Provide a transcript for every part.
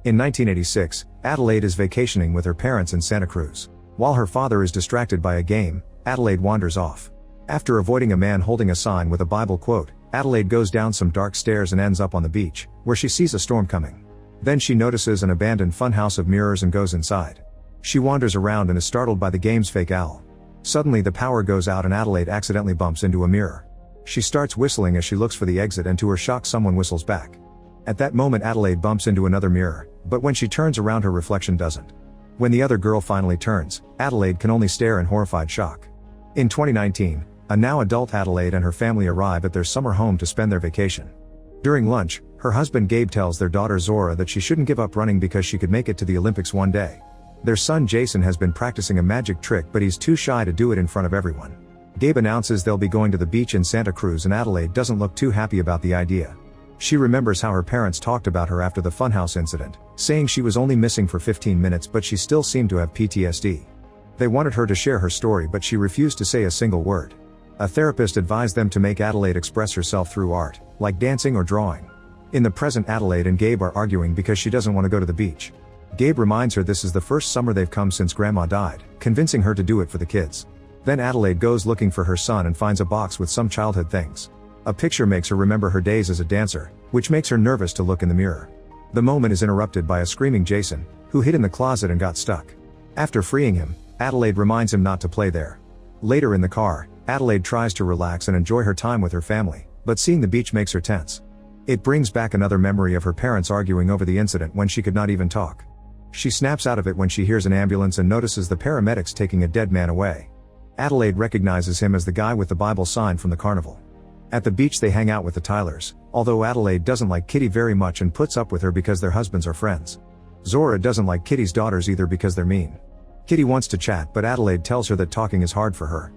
In 1986, Adelaide is vacationing with her parents in Santa Cruz. While her father is distracted by a game, Adelaide wanders off. After avoiding a man holding a sign with a Bible quote, Adelaide goes down some dark stairs and ends up on the beach, where she sees a storm coming. Then she notices an abandoned funhouse of mirrors and goes inside. She wanders around and is startled by the game's fake owl. Suddenly the power goes out and Adelaide accidentally bumps into a mirror. She starts whistling as she looks for the exit, and to her shock someone whistles back. At that moment Adelaide bumps into another mirror, but when she turns around her reflection doesn't. When the other girl finally turns, Adelaide can only stare in horrified shock. In 2019, a now adult Adelaide and her family arrive at their summer home to spend their vacation. During lunch, her husband Gabe tells their daughter Zora that she shouldn't give up running because she could make it to the Olympics one day. Their son Jason has been practicing a magic trick, but he's too shy to do it in front of everyone. Gabe announces they'll be going to the beach in Santa Cruz, and Adelaide doesn't look too happy about the idea. She remembers how her parents talked about her after the funhouse incident, saying she was only missing for 15 minutes but she still seemed to have PTSD. They wanted her to share her story but she refused to say a single word. A therapist advised them to make Adelaide express herself through art, like dancing or drawing. In the present, Adelaide and Gabe are arguing because she doesn't want to go to the beach. Gabe reminds her this is the first summer they've come since Grandma died, convincing her to do it for the kids. Then Adelaide goes looking for her son and finds a box with some childhood things. A picture makes her remember her days as a dancer, which makes her nervous to look in the mirror. The moment is interrupted by a screaming Jason, who hid in the closet and got stuck. After freeing him, Adelaide reminds him not to play there. Later in the car, Adelaide tries to relax and enjoy her time with her family, but seeing the beach makes her tense. It brings back another memory of her parents arguing over the incident when she could not even talk. She snaps out of it when she hears an ambulance and notices the paramedics taking a dead man away. Adelaide recognizes him as the guy with the Bible sign from the carnival. At the beach they hang out with the Tylers, although Adelaide doesn't like Kitty very much and puts up with her because their husbands are friends. Zora doesn't like Kitty's daughters either because they're mean. Kitty wants to chat, but Adelaide tells her that talking is hard for her.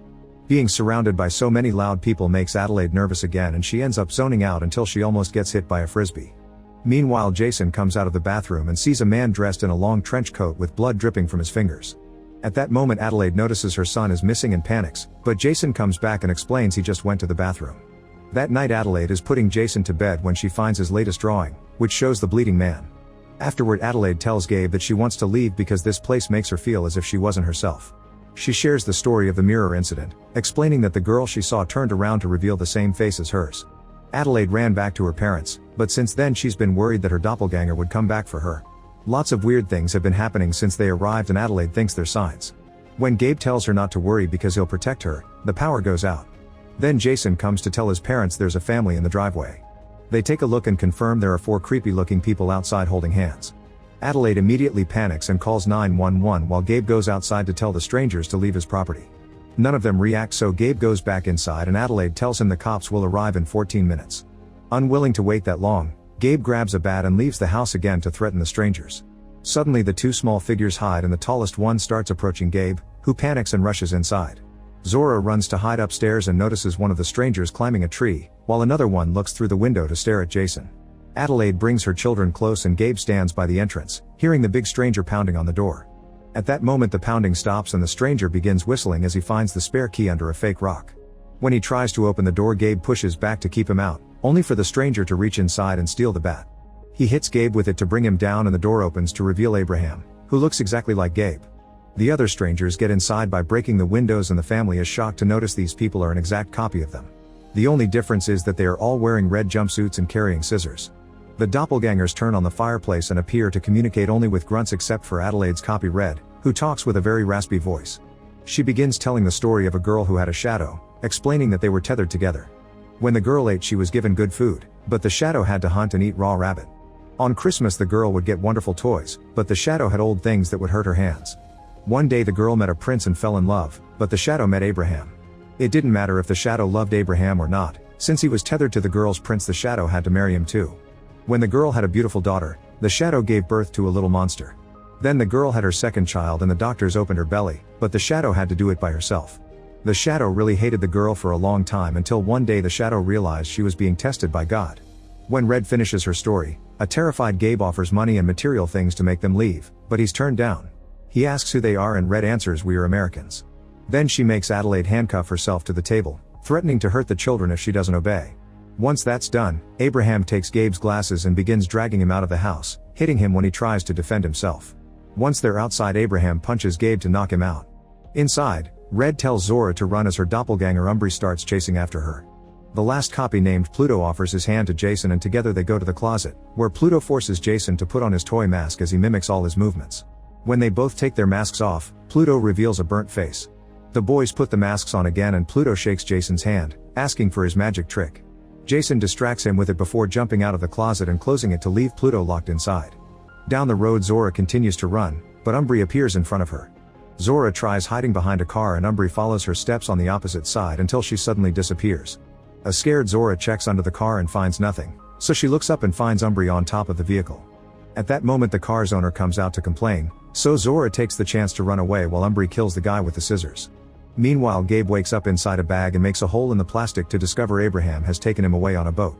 Being surrounded by so many loud people makes Adelaide nervous again, and she ends up zoning out until she almost gets hit by a frisbee. Meanwhile, Jason comes out of the bathroom and sees a man dressed in a long trench coat with blood dripping from his fingers. At that moment Adelaide notices her son is missing and panics, but Jason comes back and explains he just went to the bathroom. That night Adelaide is putting Jason to bed when she finds his latest drawing, which shows the bleeding man. Afterward Adelaide tells Gabe that she wants to leave because this place makes her feel as if she wasn't herself. She shares the story of the mirror incident, explaining that the girl she saw turned around to reveal the same face as hers. Adelaide ran back to her parents, but since then she's been worried that her doppelganger would come back for her. Lots of weird things have been happening since they arrived and Adelaide thinks they're signs. When Gabe tells her not to worry because he'll protect her, the power goes out. Then Jason comes to tell his parents there's a family in the driveway. They take a look and confirm there are 4 creepy looking people outside holding hands. Adelaide immediately panics and calls 911 while Gabe goes outside to tell the strangers to leave his property. None of them react, so Gabe goes back inside and Adelaide tells him the cops will arrive in 14 minutes. Unwilling to wait that long, Gabe grabs a bat and leaves the house again to threaten the strangers. Suddenly the 2 small figures hide and the tallest one starts approaching Gabe, who panics and rushes inside. Zora runs to hide upstairs and notices one of the strangers climbing a tree, while another one looks through the window to stare at Jason. Adelaide brings her children close and Gabe stands by the entrance, hearing the big stranger pounding on the door. At that moment the pounding stops and the stranger begins whistling as he finds the spare key under a fake rock. When he tries to open the door, Gabe pushes back to keep him out, only for the stranger to reach inside and steal the bat. He hits Gabe with it to bring him down and the door opens to reveal Abraham, who looks exactly like Gabe. The other strangers get inside by breaking the windows and the family is shocked to notice these people are an exact copy of them. The only difference is that they are all wearing red jumpsuits and carrying scissors. The doppelgangers turn on the fireplace and appear to communicate only with grunts except for Adelaide's copy Red, who talks with a very raspy voice. She begins telling the story of a girl who had a shadow, explaining that they were tethered together. When the girl ate she was given good food, but the shadow had to hunt and eat raw rabbit. On Christmas the girl would get wonderful toys, but the shadow had old things that would hurt her hands. One day the girl met a prince and fell in love, but the shadow met Abraham. It didn't matter if the shadow loved Abraham or not, since he was tethered to the girl's prince the shadow had to marry him too. When the girl had a beautiful daughter, the shadow gave birth to a little monster. Then the girl had her second child and the doctors opened her belly, but the shadow had to do it by herself. The shadow really hated the girl for a long time until one day the shadow realized she was being tested by God. When Red finishes her story, a terrified Gabe offers money and material things to make them leave, but he's turned down. He asks who they are and Red answers, "We are Americans." Then she makes Adelaide handcuff herself to the table, threatening to hurt the children if she doesn't obey. Once that's done, Abraham takes Gabe's glasses and begins dragging him out of the house, hitting him when he tries to defend himself. Once they're outside, Abraham punches Gabe to knock him out. Inside, Red tells Zora to run as her doppelganger Umbri starts chasing after her. The last copy, named Pluto, offers his hand to Jason, and together they go to the closet, where Pluto forces Jason to put on his toy mask as he mimics all his movements. When they both take their masks off, Pluto reveals a burnt face. The boys put the masks on again and Pluto shakes Jason's hand, asking for his magic trick. Jason distracts him with it before jumping out of the closet and closing it to leave Pluto locked inside. Down the road, Zora continues to run, but Umbri appears in front of her. Zora tries hiding behind a car and Umbri follows her steps on the opposite side until she suddenly disappears. A scared Zora checks under the car and finds nothing, so she looks up and finds Umbri on top of the vehicle. At that moment, the car's owner comes out to complain, so Zora takes the chance to run away while Umbri kills the guy with the scissors. Meanwhile, Gabe wakes up inside a bag and makes a hole in the plastic to discover Abraham has taken him away on a boat.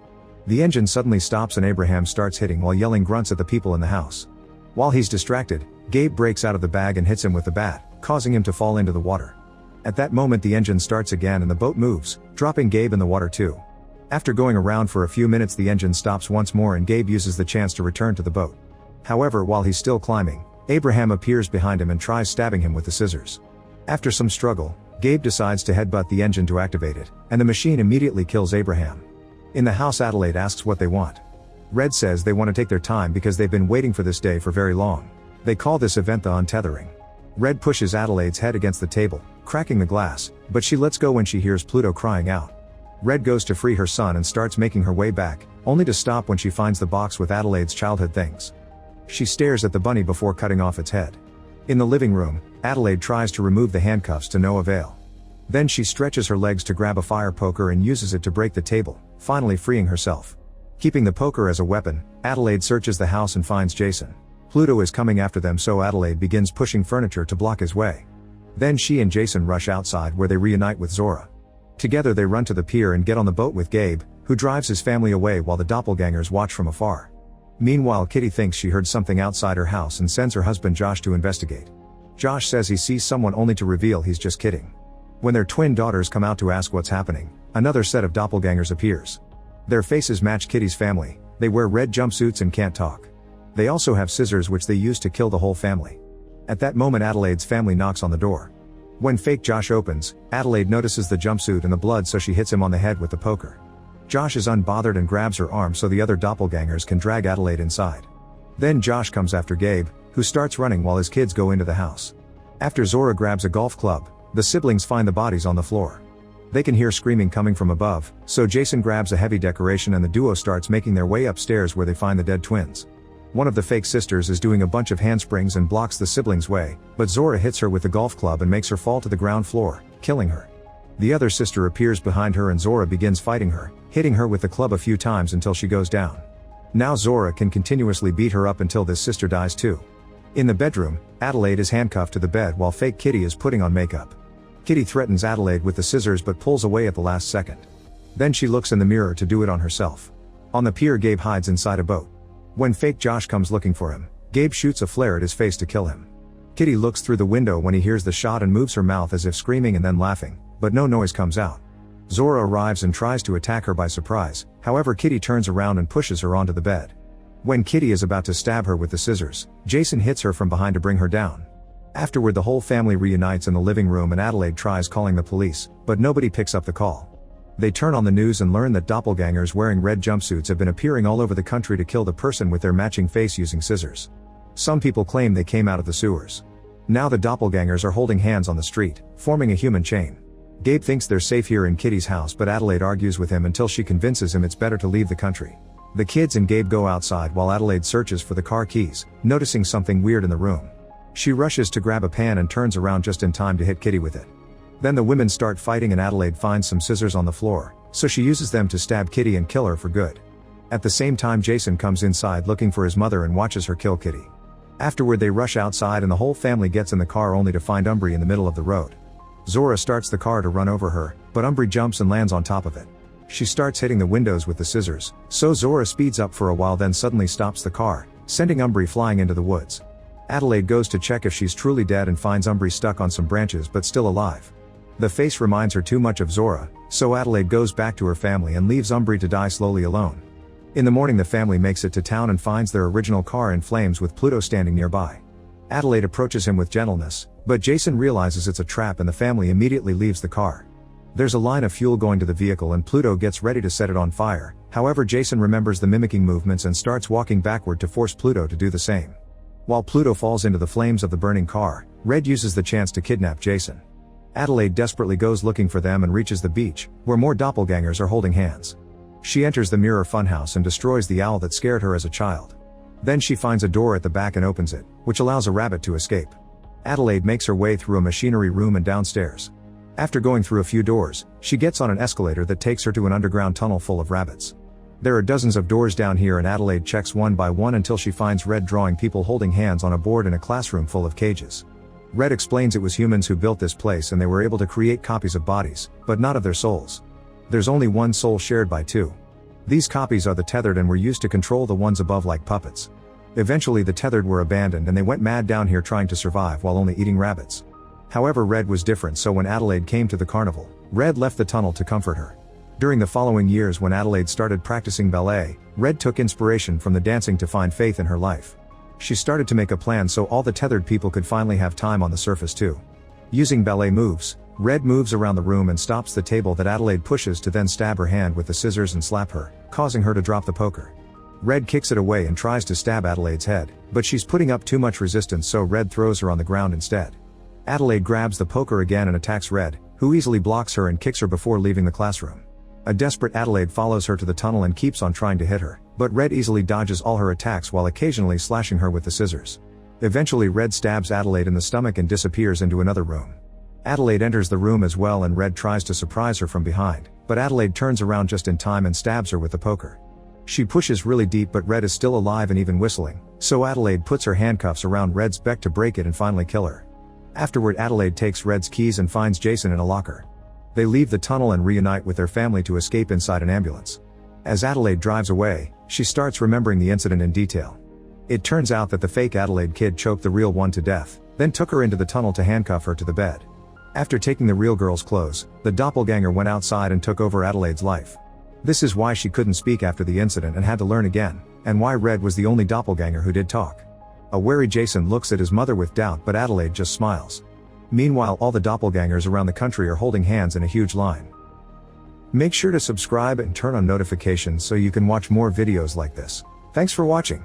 The engine suddenly stops and Abraham starts hitting while yelling grunts at the people in the house. While he's distracted, Gabe breaks out of the bag and hits him with the bat, causing him to fall into the water. At that moment, the engine starts again and the boat moves, dropping Gabe in the water too. After going around for a few minutes, the engine stops once more and Gabe uses the chance to return to the boat. However, while he's still climbing, Abraham appears behind him and tries stabbing him with the scissors. After some struggle, Gabe decides to headbutt the engine to activate it, and the machine immediately kills Abraham. In the house, Adelaide asks what they want. Red says they want to take their time because they've been waiting for this day for very long. They call this event the untethering. Red pushes Adelaide's head against the table, cracking the glass, but she lets go when she hears Pluto crying out. Red goes to free her son and starts making her way back, only to stop when she finds the box with Adelaide's childhood things. She stares at the bunny before cutting off its head. In the living room, Adelaide tries to remove the handcuffs to no avail. Then she stretches her legs to grab a fire poker and uses it to break the table, finally freeing herself. Keeping the poker as a weapon, Adelaide searches the house and finds Jason. Pluto is coming after them, so Adelaide begins pushing furniture to block his way. Then she and Jason rush outside where they reunite with Zora. Together they run to the pier and get on the boat with Gabe, who drives his family away while the doppelgangers watch from afar. Meanwhile, Kitty thinks she heard something outside her house and sends her husband Josh to investigate. Josh says he sees someone only to reveal he's just kidding. When their twin daughters come out to ask what's happening, another set of doppelgangers appears. Their faces match Kitty's family, they wear red jumpsuits and can't talk. They also have scissors which they use to kill the whole family. At that moment, Adelaide's family knocks on the door. When fake Josh opens, Adelaide notices the jumpsuit and the blood, so she hits him on the head with the poker. Josh is unbothered and grabs her arm so the other doppelgangers can drag Adelaide inside. Then Josh comes after Gabe, who starts running while his kids go into the house. After Zora grabs a golf club, the siblings find the bodies on the floor. They can hear screaming coming from above, so Jason grabs a heavy decoration and the duo starts making their way upstairs where they find the dead twins. One of the fake sisters is doing a bunch of handsprings and blocks the siblings' way, but Zora hits her with the golf club and makes her fall to the ground floor, killing her. The other sister appears behind her and Zora begins fighting her, hitting her with the club a few times until she goes down. Now Zora can continuously beat her up until this sister dies too. In the bedroom, Adelaide is handcuffed to the bed while fake Kitty is putting on makeup. Kitty threatens Adelaide with the scissors but pulls away at the last second. Then she looks in the mirror to do it on herself. On the pier, Gabe hides inside a boat. When fake Josh comes looking for him, Gabe shoots a flare at his face to kill him. Kitty looks through the window when he hears the shot and moves her mouth as if screaming and then laughing, but no noise comes out. Zora arrives and tries to attack her by surprise, however Kitty turns around and pushes her onto the bed. When Kitty is about to stab her with the scissors, Jason hits her from behind to bring her down. Afterward, the whole family reunites in the living room and Adelaide tries calling the police, but nobody picks up the call. They turn on the news and learn that doppelgangers wearing red jumpsuits have been appearing all over the country to kill the person with their matching face using scissors. Some people claim they came out of the sewers. Now the doppelgangers are holding hands on the street, forming a human chain. Gabe thinks they're safe here in Kitty's house, but Adelaide argues with him until she convinces him it's better to leave the country. The kids and Gabe go outside while Adelaide searches for the car keys, noticing something weird in the room. She rushes to grab a pan and turns around just in time to hit Kitty with it. Then the women start fighting and Adelaide finds some scissors on the floor, so she uses them to stab Kitty and kill her for good. At the same time, Jason comes inside looking for his mother and watches her kill Kitty. Afterward, they rush outside and the whole family gets in the car only to find Umbri in the middle of the road. Zora starts the car to run over her, but Umbri jumps and lands on top of it. She starts hitting the windows with the scissors, so Zora speeds up for a while, then suddenly stops the car, sending Umbri flying into the woods. Adelaide goes to check if she's truly dead and finds Umbri stuck on some branches but still alive. The face reminds her too much of Zora, so Adelaide goes back to her family and leaves Umbri to die slowly alone. In the morning the family makes it to town and finds their original car in flames with Pluto standing nearby. Adelaide approaches him with gentleness, but Jason realizes it's a trap and the family immediately leaves the car. There's a line of fuel going to the vehicle and Pluto gets ready to set it on fire, however Jason remembers the mimicking movements and starts walking backward to force Pluto to do the same. While Pluto falls into the flames of the burning car, Red uses the chance to kidnap Jason. Adelaide desperately goes looking for them and reaches the beach, where more doppelgangers are holding hands. She enters the Mirror Funhouse and destroys the owl that scared her as a child. Then she finds a door at the back and opens it, which allows a rabbit to escape. Adelaide makes her way through a machinery room and downstairs. After going through a few doors, she gets on an escalator that takes her to an underground tunnel full of rabbits. There are dozens of doors down here and Adelaide checks one by one until she finds Red drawing people holding hands on a board in a classroom full of cages. Red explains it was humans who built this place and they were able to create copies of bodies, but not of their souls. There's only one soul shared by two. These copies are the tethered and were used to control the ones above like puppets. Eventually the tethered were abandoned and they went mad down here trying to survive while only eating rabbits. However, Red was different, so when Adelaide came to the carnival, Red left the tunnel to comfort her. During the following years when Adelaide started practicing ballet, Red took inspiration from the dancing to find faith in her life. She started to make a plan so all the tethered people could finally have time on the surface too. Using ballet moves, Red moves around the room and stops the table that Adelaide pushes to then stab her hand with the scissors and slap her, causing her to drop the poker. Red kicks it away and tries to stab Adelaide's head, but she's putting up too much resistance, so Red throws her on the ground instead. Adelaide grabs the poker again and attacks Red, who easily blocks her and kicks her before leaving the classroom. A desperate Adelaide follows her to the tunnel and keeps on trying to hit her, but Red easily dodges all her attacks while occasionally slashing her with the scissors. Eventually Red stabs Adelaide in the stomach and disappears into another room. Adelaide enters the room as well and Red tries to surprise her from behind, but Adelaide turns around just in time and stabs her with the poker. She pushes really deep but Red is still alive and even whistling, so Adelaide puts her handcuffs around Red's neck to break it and finally kill her. Afterward Adelaide takes Red's keys and finds Jason in a locker. They leave the tunnel and reunite with their family to escape inside an ambulance. As Adelaide drives away, she starts remembering the incident in detail. It turns out that the fake Adelaide kid choked the real one to death, then took her into the tunnel to handcuff her to the bed. After taking the real girl's clothes, the doppelganger went outside and took over Adelaide's life. This is why she couldn't speak after the incident and had to learn again, and why Red was the only doppelganger who did talk. A wary Jason looks at his mother with doubt, but Adelaide just smiles. Meanwhile, all the doppelgangers around the country are holding hands in a huge line. Make sure to subscribe and turn on notifications so you can watch more videos like this. Thanks for watching.